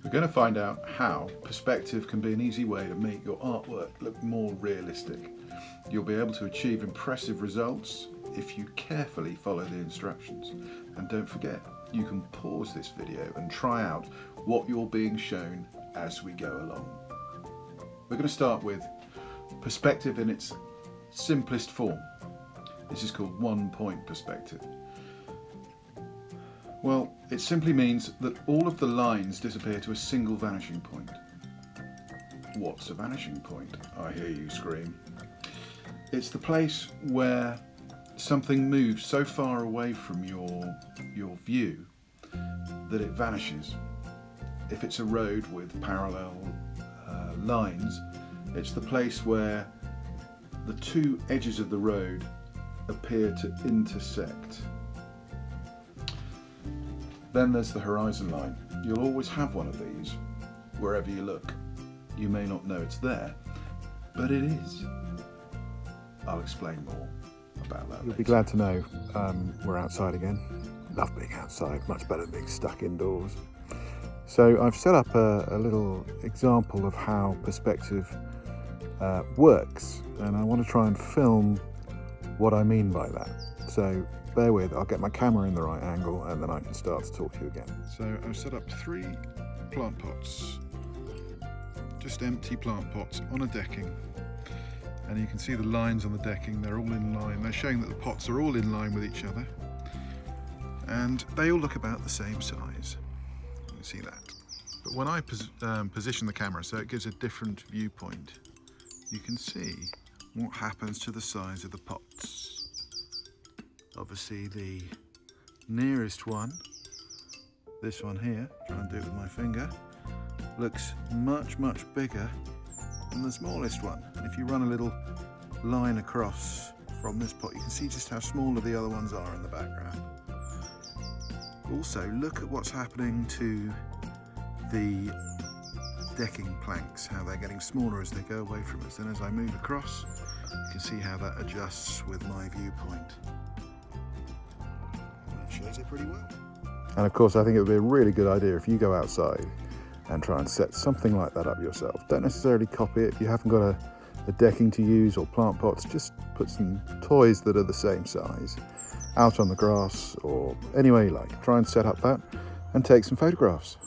We're going to find out how perspective can be an easy way to make your artwork look more realistic. You'll be able to achieve impressive results if you carefully follow the instructions. And don't forget, you can pause this video and try out what you're being shown as we go along. We're going to start with perspective in its simplest form. This is called one-point perspective. Well, it simply means that all of the lines disappear to a single vanishing point. What's a vanishing point? I hear you scream. It's the place where something moves so far away from your view that it vanishes. If it's a road with parallel lines, it's the place where the two edges of the road appear to intersect. Then there's the horizon line. You'll always have one of these wherever you look. You may not know it's there, but it is. I'll explain more about that. You'll be glad to know we're outside again. Love being outside, much better than being stuck indoors. So I've set up a little example of how perspective works, and I want to try and film what I mean by that. So bear with, I'll get my camera in the right angle and then I can start to talk to you again. So I've set up 3 plant pots, just empty plant pots on a decking. And you can see the lines on the decking, they're all in line. They're showing that the pots are all in line with each other. And they all look about the same size. You can see that. But when I position the camera so it gives a different viewpoint, you can see what happens to the size of the pots. Obviously the nearest one, this one here, try and do it with my finger, looks much bigger than the smallest one. If you run a little line across from this pot, you can see just how small the other ones are in the background. Also, look at what's happening to the decking planks, how they're getting smaller as they go away from us. And as I move across, you can see how that adjusts with my viewpoint. That shows it pretty well. And of course, I think it would be a really good idea if you go outside and try and set something like that up yourself. Don't necessarily copy it. If you haven't got a decking to use or plant pots, just put some toys that are the same size out on the grass or any way you like. Try and set up that and take some photographs.